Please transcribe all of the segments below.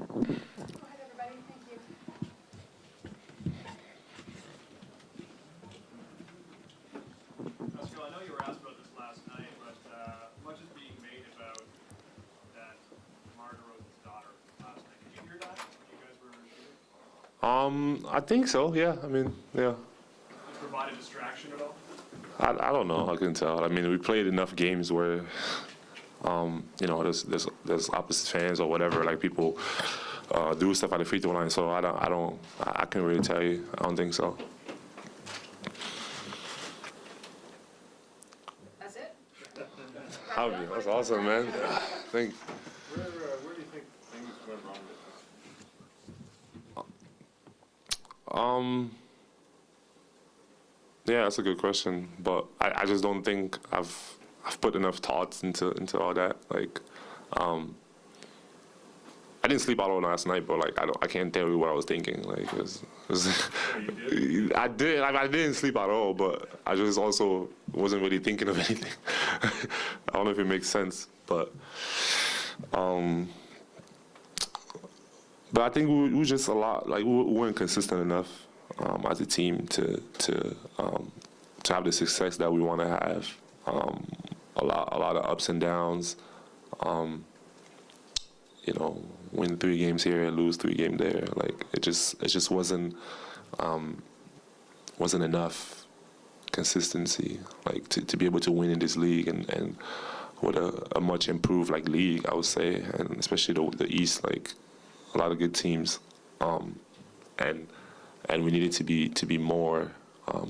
everybody. Thank you. Pascal, I know you were asked about this last night, but much is being made about that Marta Rose's daughter last night. Did you hear that when you guys were shooting? I think so. Yeah. I mean, yeah. Did it provide a distraction at all? I don't know. I couldn't tell. I mean, we played enough games where, there's opposite fans or whatever. Like people do stuff at the free throw line. So I can't really tell you. I don't think so. That's it? That's awesome, man. Thank. Where do you think things went wrong with this? Yeah, that's a good question, but I just don't think I've put enough thoughts into all that. Like, I didn't sleep all last night, but like I can't tell you what I was thinking. Like, I didn't sleep at all, but I just also wasn't really thinking of anything. I don't know if it makes sense, but I think we were just a lot like we weren't consistent enough. As a team to have the success that we want to have, a lot of ups and downs. Win 3 games here, lose 3 games there. Like it just wasn't enough consistency. Like to be able to win in this league and with a much improved like league, I would say, and especially the East, like a lot of good teams, and we needed to be more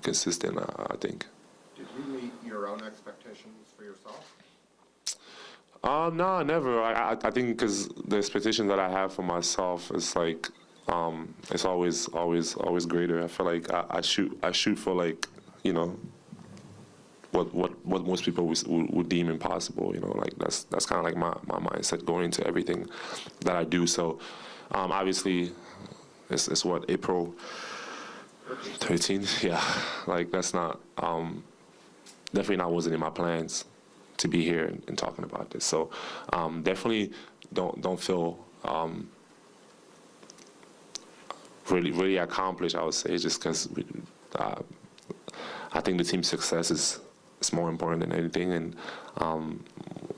consistent, I think. Did you meet your own expectations for yourself? No, never. I think because the expectation that I have for myself is like it's always greater. I feel like I shoot for like what most people would deem impossible. Like that's kind of like my mindset going into everything that I do. So obviously. It's what, April 13th? Yeah, like that's not, definitely wasn't in my plans to be here and talking about this. So definitely don't feel really accomplished, I would say, just because I think the team's success is more important than anything. And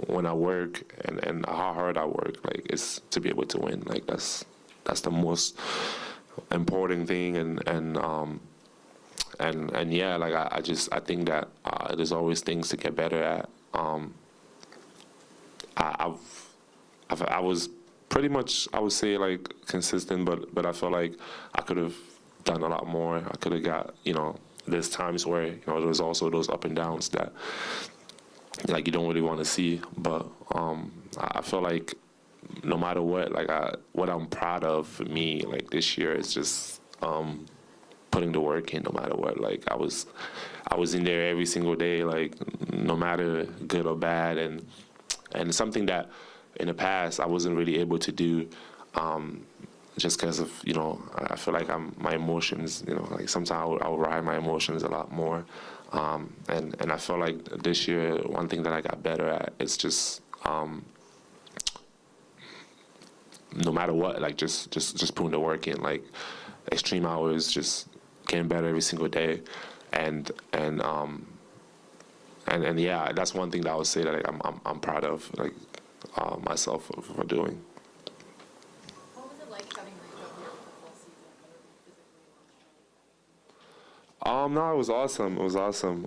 when I work and how hard I work, like it's to be able to win. Like that's the most important thing, and yeah, like I think that there's always things to get better at. I was pretty much, I would say, like consistent, but I feel like I could have done a lot more. I could have got, there's times where there's also those up and downs that like you don't really want to see, but I feel like no matter what, like what I'm proud of for me, like this year is just putting the work in no matter what. Like I was in there every single day, like no matter good or bad, and something that in the past I wasn't really able to do, just because of I feel like my emotions, like sometimes I'll ride my emotions a lot more, and I feel like this year one thing that I got better at is just. No matter what, like just putting the work in, like extreme hours, just getting better every single day, and yeah, that's one thing that I would say that like, I'm proud of, like myself for doing. What was it like having Rico here for the full season? No, it was awesome. It was awesome.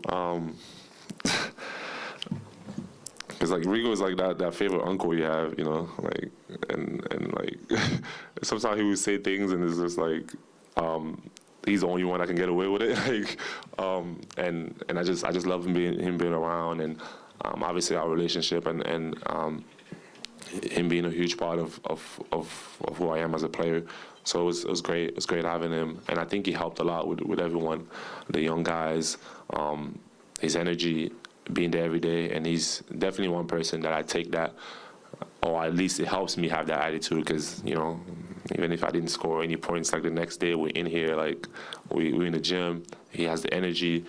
Cause like Rico is like that favorite uncle you have, like and like sometimes he would say things and it's just like he's the only one that can get away with it, like and I just love him being around, and obviously our relationship and him being a huge part of who I am as a player. So it was great. It was great having him, and I think he helped a lot with everyone, the young guys, his energy. Being there every day, and he's definitely one person that I take that, or at least it helps me have that attitude, because even if I didn't score any points, like the next day we're in here, like we're in the gym, he has the energy,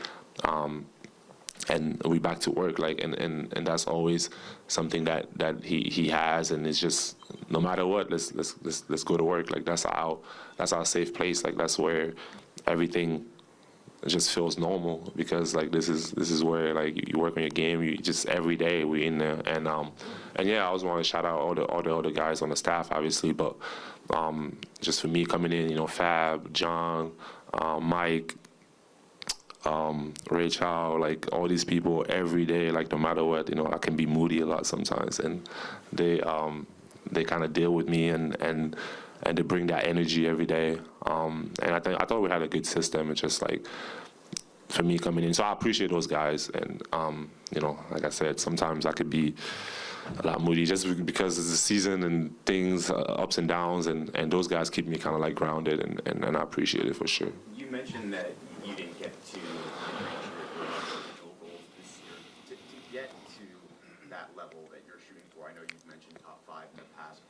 and we back to work. Like, and that's always something that he has, and it's just no matter what, let's go to work. Like that's our safe place. Like that's where everything just feels normal, because like this is where like you work on your game. You just every day we in there, and yeah, I always want to shout out all the other guys on the staff, obviously, but just for me coming in, you know, Fab, John, Mike, Ray Chow, like all these people every day, like no matter what, you know, I can be moody a lot sometimes, and they kind of deal with me and they bring that energy every day. And I thought we had a good system. It's just like for me coming in, so I appreciate those guys. And you know, like I said, sometimes I could be a lot moody just because it's the season and things, ups and downs, and those guys keep me kind of like grounded, and I appreciate it for sure. You mentioned that you didn't get to reach your individual goals this year. To get to that level that you're shooting for, I know you've mentioned top 5 in the past.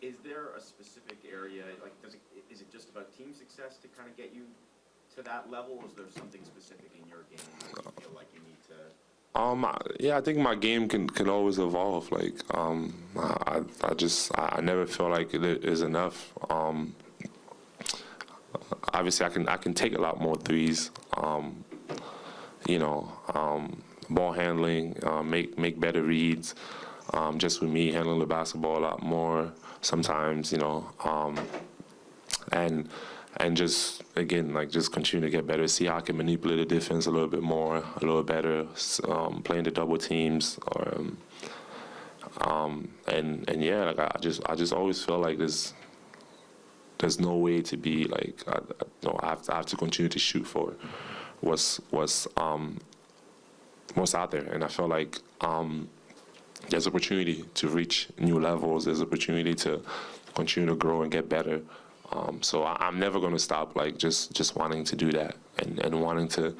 Is there a specific area, like is it just about team success to kind of get you to that level, or is there something specific in your game that you feel like you need to? Yeah, I think my game can always evolve. Like, I never feel like it is enough. Obviously, I can take a lot more threes. You know, ball handling, make better reads. Just with me handling the basketball a lot more sometimes, you know, and just again, like just continue to get better, see how I can manipulate the defense a little bit more, a little better, playing the double teams, or and yeah, like I just always feel like there's no way to be like I have to continue to shoot for what's out there, and I feel like there's opportunity to reach new levels. There's opportunity to continue to grow and get better. So I'm never going to stop, like just wanting to do that and wanting to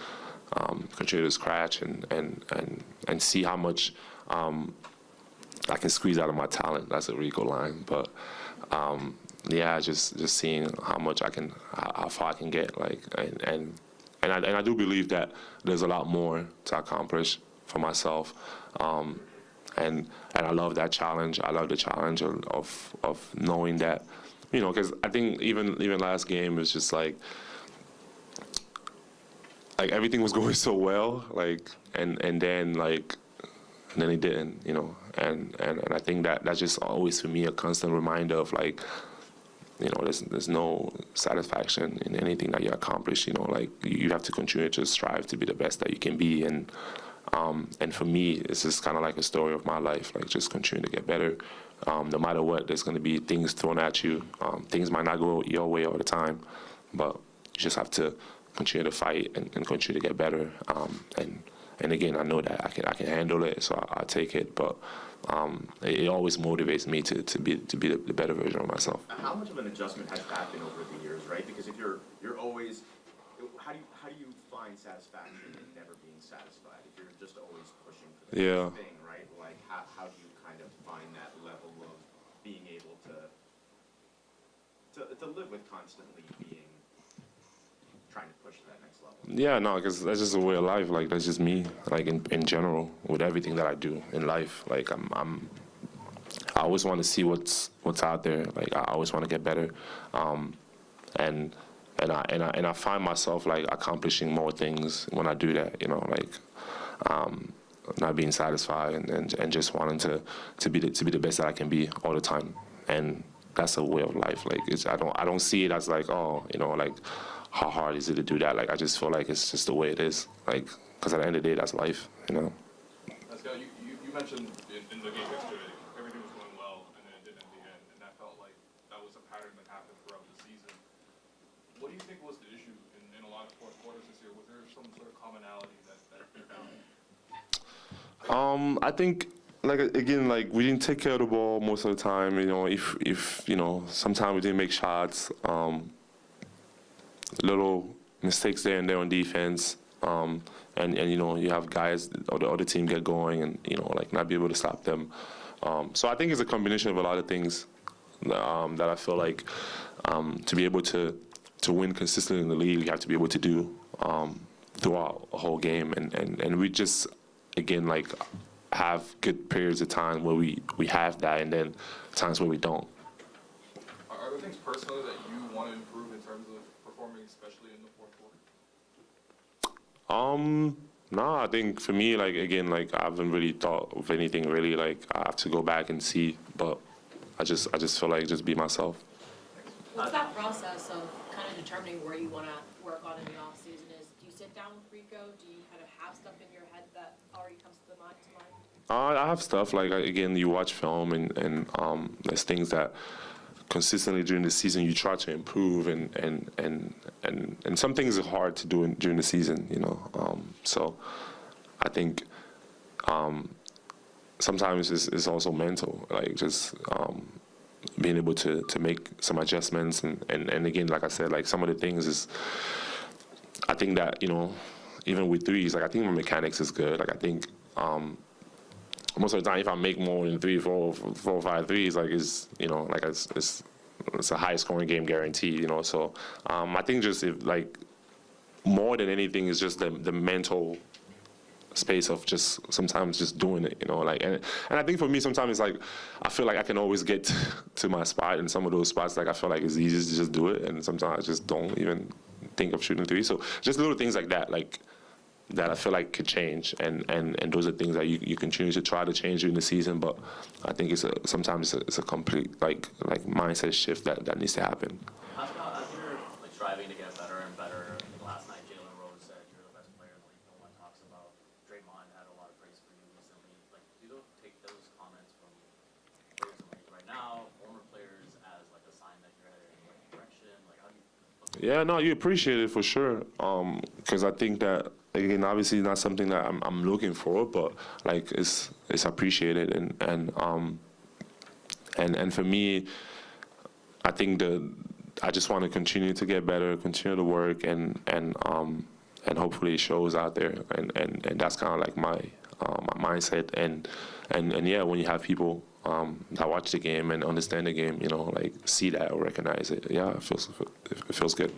continue to scratch and see how much I can squeeze out of my talent. That's a Rico line, but yeah, just seeing how much how far I can get, like and I do believe that there's a lot more to accomplish for myself. And I love that challenge. I love the challenge of knowing that, you know, because I think even last game was just like everything was going so well, like and then it didn't, you know, and I think that's just always for me a constant reminder of like, you know, there's no satisfaction in anything that you accomplish. You know, like you have to continue to strive to be the best that you can be, and for me, it's just kind of like a story of my life, like just continue to get better. No matter what, there's going to be things thrown at you. Things might not go your way all the time, but you just have to continue to fight and continue to get better. And again, I know that I can handle it, so I take it. But it always motivates me to be the better version of myself. How much of an adjustment has that been over the years, right? Because if you're always, how do you find satisfaction in never being satisfied? If you're just always pushing for the next thing, right? Like how do you kind of find that level of being able to live with constantly trying to push to that next level? Yeah, no, because that's just a way of life. Like that's just me. Like in general, with everything that I do in life, like I always want to see what's out there. Like I always want to get better, and I find myself like accomplishing more things when I do that. You know, like not being satisfied and just wanting to be the best that I can be all the time. And that's a way of life. Like I don't see it as like, oh, you know, like how hard is it to do that? Like I just feel like it's just the way it is. Like because at the end of the day, that's life. You know. Pascal, you mentioned in the game yesterday, everything was going well, and then it didn't at the end, and that felt like that was a pattern that happened throughout the season. What do you think was the issue in a lot of fourth quarters this year? Was there some sort of commonality that you found? I think, like again, like we didn't take care of the ball most of the time. You know, if you know, sometimes we didn't make shots. Little mistakes there and there on defense. And you know, you have guys or the other team get going and, you know, like not be able to stop them. So I think it's a combination of a lot of things that I feel like to be able to win consistently in the league, you have to be able to do. throughout a whole game, and we just again like have good periods of time where we have that, and then times where we don't. Are there things personally that you want to improve in terms of performing, especially in the fourth quarter? No, I think for me, like again, like I haven't really thought of anything really. Like I have to go back and see, but I just feel like just be myself. What's that process of kind of determining where you want to work on in the off season? Is do you sit down with Rico? Do you kind of have stuff in your head that already comes to mind? I have stuff like again, you watch film and there's things that consistently during the season you try to improve, and some things are hard to do during the season, you know. So I think sometimes it's also mental, like just being able to make some adjustments, and again, like I said, like some of the things is, I think that, you know, even with threes, like I think my mechanics is good. Like I think most of the time, if I make more than 3, 4, 5 threes, like it's, you know, like it's a high scoring game guaranteed, you know. So I think just if like more than anything is just the mental space of just sometimes just doing it, you know, like, and I think for me sometimes it's like I feel like I can always get to my spot, and some of those spots like I feel like it's easy to just do it, and sometimes I just don't even think of shooting three. So just little things like that, like that I feel like could change, and those are things that you continue to try to change during the season. But I think sometimes it's a complete like mindset shift that needs to happen. Pascal, as you're like striving to get better and better, I think last night Jalen Rose said you're the best player in the league. No one talks about Draymond had a lot of praise for you recently. Like, do you take those comments from players in the league right now, former players, as like a sign that you're headed in the right direction? Like, how do you? Yeah, no, you appreciate it for sure. Because I think that, again, obviously not something that I'm looking for, but like it's appreciated, and for me, I think I just want to continue to get better, continue to work, and hopefully it shows out there, and that's kind of like my mindset, and yeah, when you have people that watch the game and understand the game, you know, like see that or recognize it, yeah, it feels good.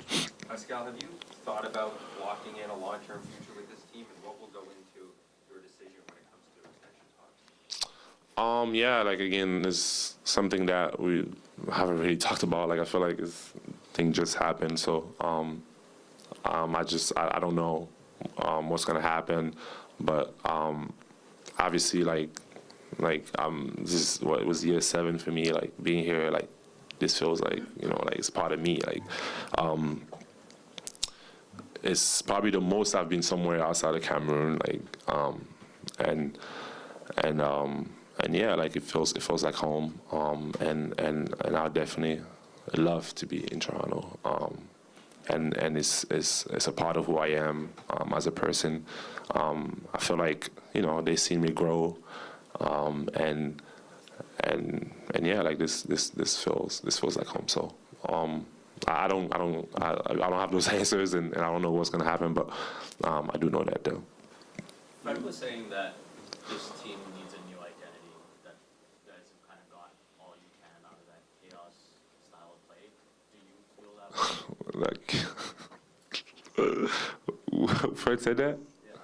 Pascal, have you thought about locking in a long-term future with this team, and what will go into your decision when it comes to extension talks? Yeah, like again, it's something that we haven't really talked about. Like I feel like this thing just happened, so I don't know what's gonna happen, but obviously this is what it was year 7 for me. Like being here, like this feels like, you know, like it's part of me. Like it's probably the most I've been somewhere outside of Cameroon. Like and yeah, like it feels like home. And I definitely love to be in Toronto. And it's a part of who I am as a person. I feel like, you know, they see me grow, and yeah, like this feels like home. So I don't have those answers, and I don't know what's gonna happen, but I do know that though. Fred was saying that this team needs a new identity, that you guys have kind of got all you can out of that chaos style of play. Do you feel that way? Like Fred said that? Yeah.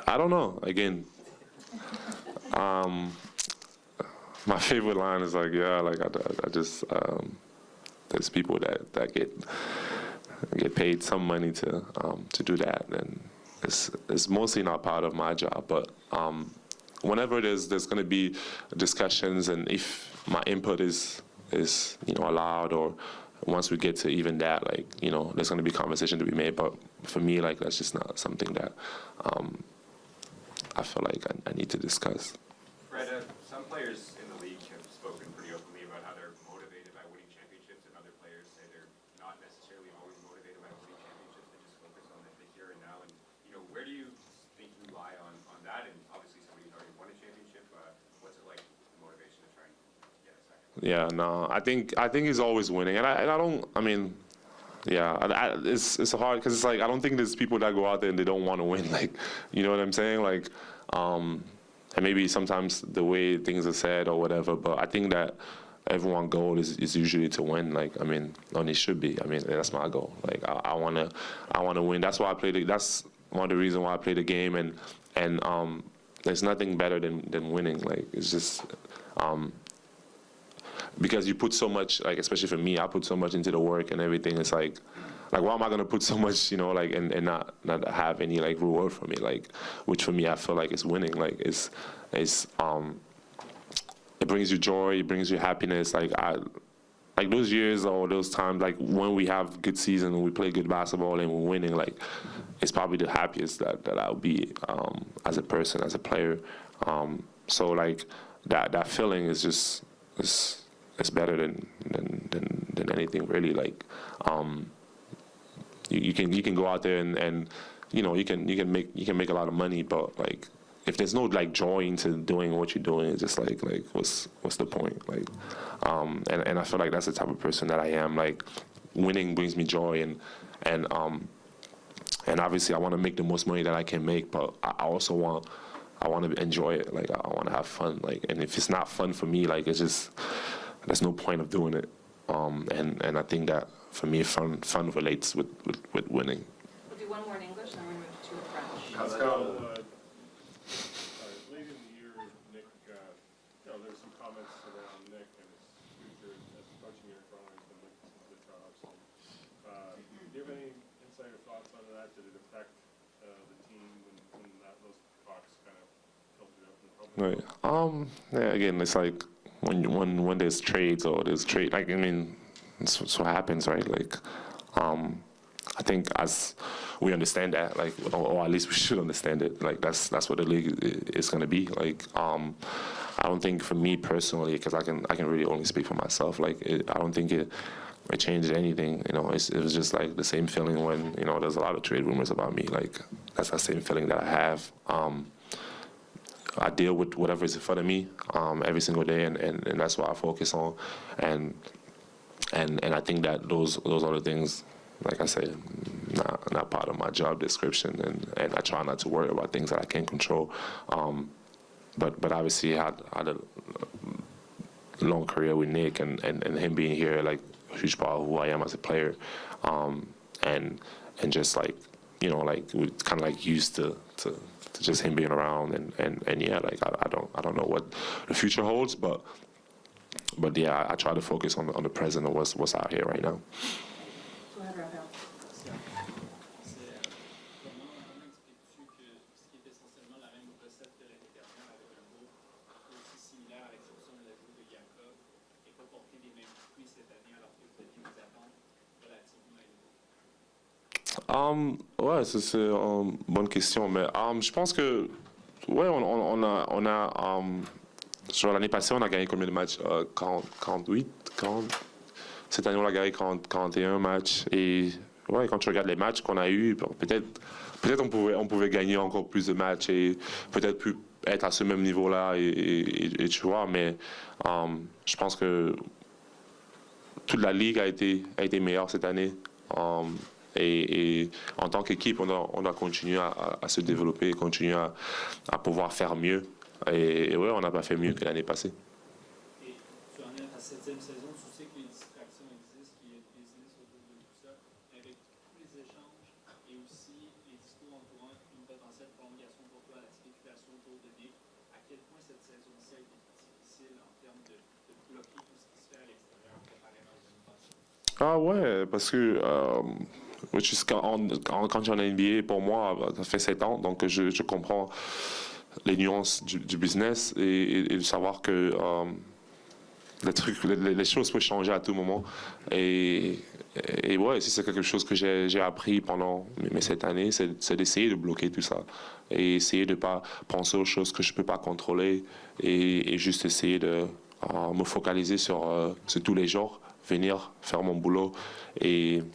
I don't know. Again, my favorite line is like, yeah, like I just there's people that get paid some money to do that, and it's mostly not part of my job. But whenever there's going to be discussions, and if my input is you know allowed, or once we get to even that, like, you know, there's going to be conversation to be made. But for me, like, that's just not something that I feel like I need to discuss. Fred, some players in the league have spoken pretty openly about how they're motivated by winning championships, and other players say they're not necessarily always motivated by winning championships. They just focus on the here and now. And, you know, where do you think you lie on that? And obviously somebody who's already won a championship, what's it like, the motivation to try and get a second? Yeah, no, I think he's always winning, and I don't. I mean, yeah, it's hard because it's like I don't think there's people that go out there and they don't want to win. Like, you know what I'm saying? Like, and maybe sometimes the way things are said or whatever. But I think that everyone's goal is usually to win. Like, I mean, and it should be. I mean, that's my goal. Like, I wanna win. That's why I play. That's one of the reasons why I play the game. And there's nothing better than winning. Like, it's just because you put so much. Like, especially for me, I put so much into the work and everything. It's like why am I gonna put so much, like, and not have any like reward for me? Like, which for me, I feel like is winning. Like, it's it brings you joy, it brings you happiness. Like those years or those times, like when we have good season and we play good basketball and we're winning, like it's probably the happiest that I'll be as a person, as a player. So like that feeling is just it's better than anything really. Like you can go out there and you can make a lot of money, but like if there's no like joy into doing what you're doing, it's just like what's the point? Like and I feel like that's the type of person that I am. Like winning brings me joy, and obviously I want to make the most money that I can make, but I also want to enjoy it. Like I want to have fun. Like, and if it's not fun for me, like it's just there's no point of doing it. And I think that for me, fun relates with winning. We'll do one more in English, then we'll move to French. Pascal. Late in the year, Nick, there's some comments around Nick and his future as a coaching unit runner. He's been linked to some other jobs. Do you have any insight or thoughts on that? Did it affect the team when those talks kind of filtered out in the public? Right. Yeah. Again, it's like when there's trades or there's trade. Like I mean, that's what happens, right? Like, I think as we understand that, like, or at least we should understand it. Like that's what the league is going to be. Like, I don't think for me personally, because I can really only speak for myself. Like, I don't think it changed anything. It was just like the same feeling when there's a lot of trade rumors about me. Like that's the same feeling that I have. I deal with whatever is in front of me every single day, and that's what I focus on. And I think that those are the things, like I said, not part of my job description, and I try not to worry about things that I can't control. But obviously, I had a long career with Nick, and him being here, like a huge part of who I am as a player, and just like like we're kind of like used to just him being around, and yeah, like I don't know what the future holds, but yeah, I try to focus on the present and what's out here right now. Go ahead, Raphael. Comment expliques-tu que ce qui est essentiellement la même recette que l'année dernière avec un groupe aussi similaire à l'exception de l'ajout de Jakob et pas porter les mêmes fruits cette année alors que vous aviez des attentes relativement élevées? Ouais, c'est une bonne question, mais je pense que ouais, on a sur l'année passée, on a gagné combien de matchs? 48, 40. Cette année, on a gagné 41 matchs. Et ouais, quand tu regardes les matchs qu'on a eus, peut-être on pouvait gagner encore plus de matchs et peut-être plus être à ce même niveau-là. Et tu vois, mais je pense que toute la ligue a été meilleure cette année. Et en tant qu'équipe, on doit continuer à se développer, continuer à pouvoir faire mieux. Et ouais, on n'a pas fait mieux que l'année passée. Et tu en es à ta 7e saison, tu sais que les distractions existent, qu'il y a du business autour de tout ça, mais avec tous les échanges et aussi les discours entourant une potentielle prolongation pour toi, la spéculation autour de Nick, à quel point cette saison-ci a été difficile en termes de bloquer tout ce qui se fait à l'extérieur comparément aux années passées? Ah ouais, parce que quand j'ai en NBA, pour moi, ça fait 7 ans, donc je comprends les nuances du business et de savoir que les choses peuvent changer à tout moment. Et ouais, si c'est quelque chose que j'ai appris pendant cette année, c'est d'essayer de bloquer tout ça et essayer de ne pas penser aux choses que je ne peux pas contrôler et juste essayer de me focaliser sur tous les jours, venir faire mon boulot et